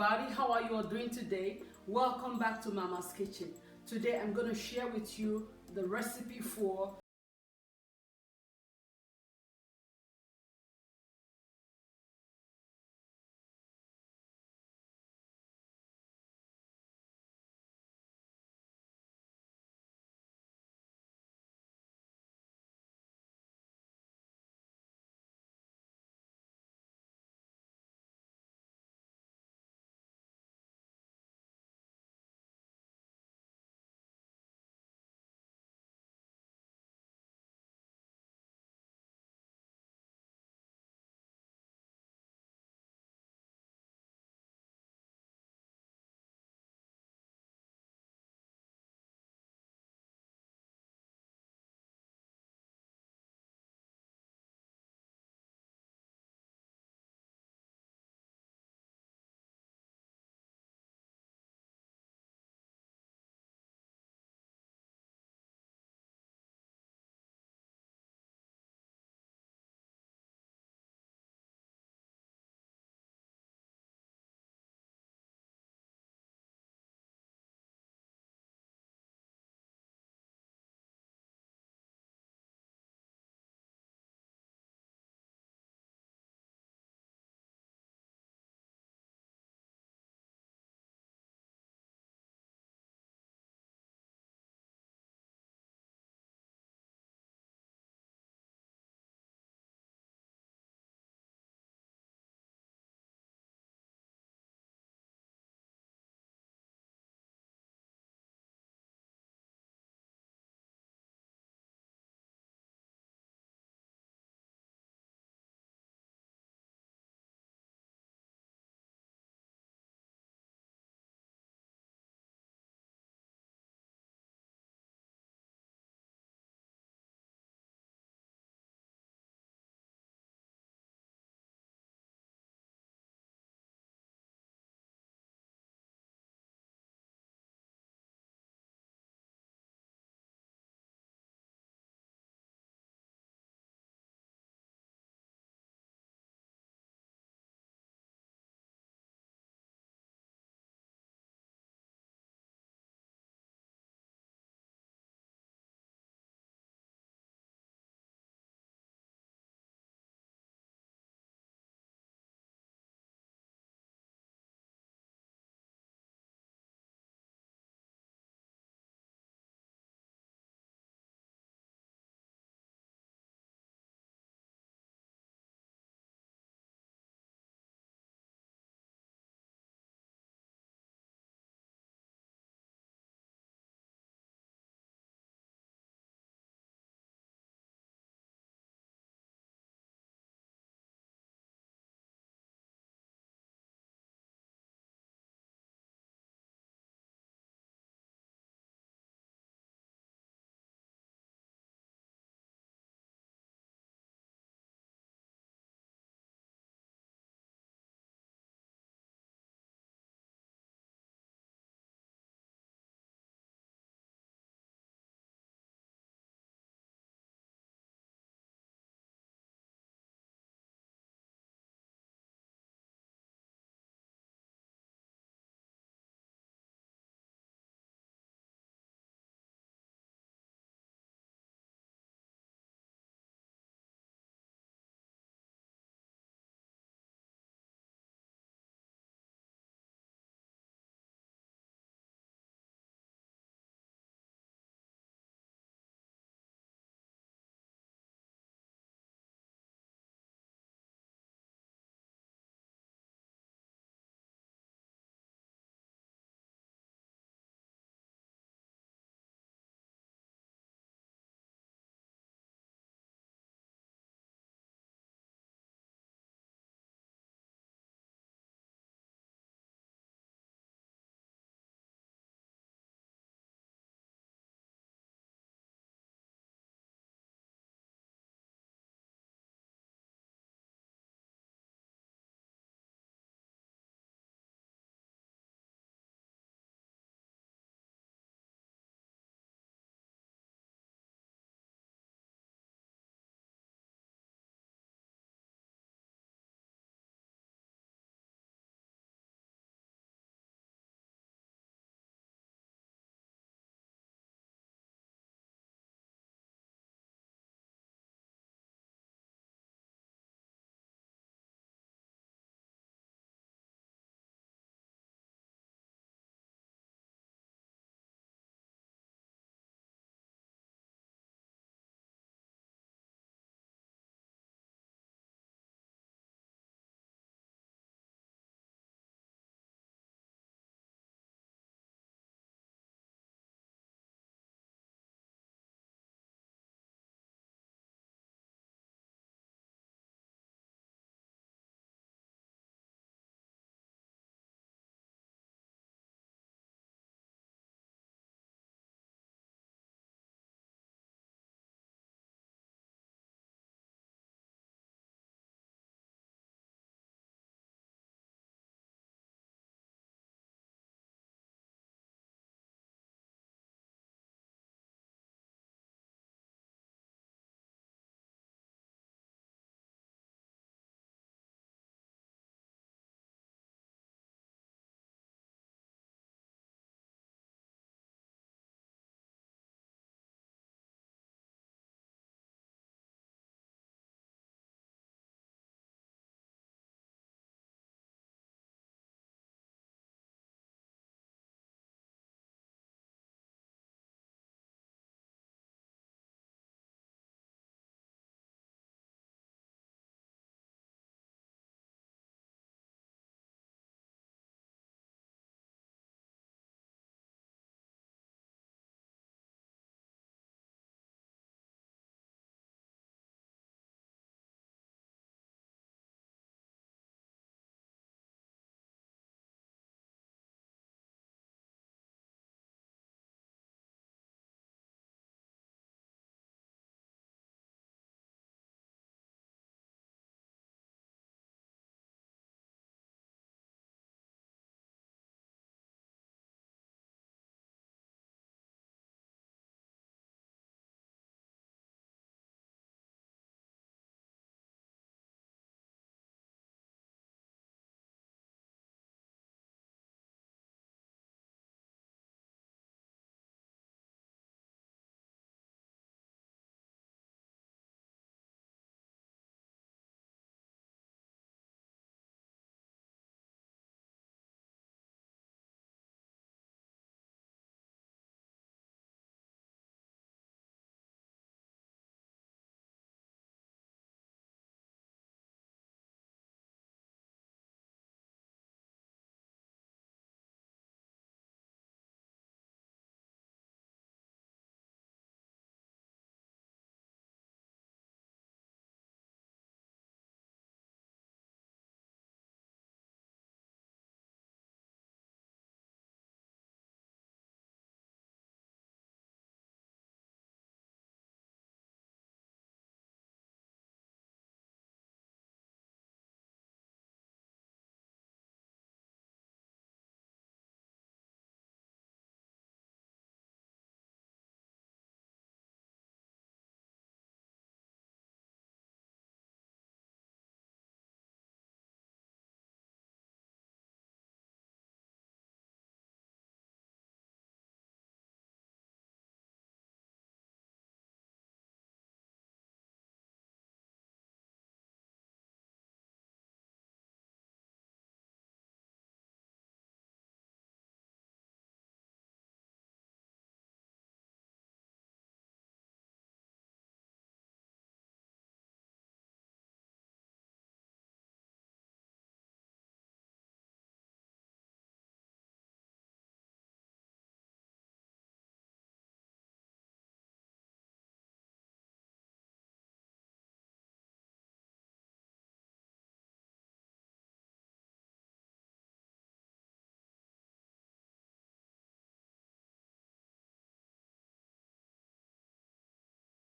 everybody, how are you all doing today? Welcome back to Mama's Kitchen. Today I'm going to share with you the recipe for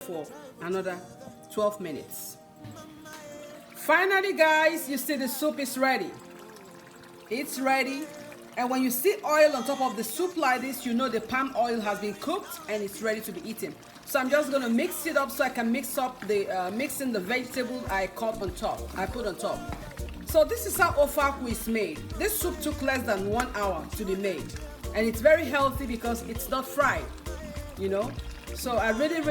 for another 12 minutes. Finally, guys, you see the soup is ready. It's ready. And when you see oil on top of the soup like this, you know the palm oil has been cooked and it's ready to be eaten. So I'm just going to mix it up so I can mix in the vegetable I put on top. So this is how Ofe Akwu is made. This soup took less than 1 hour to be made. And it's very healthy because it's not fried, you know. So I really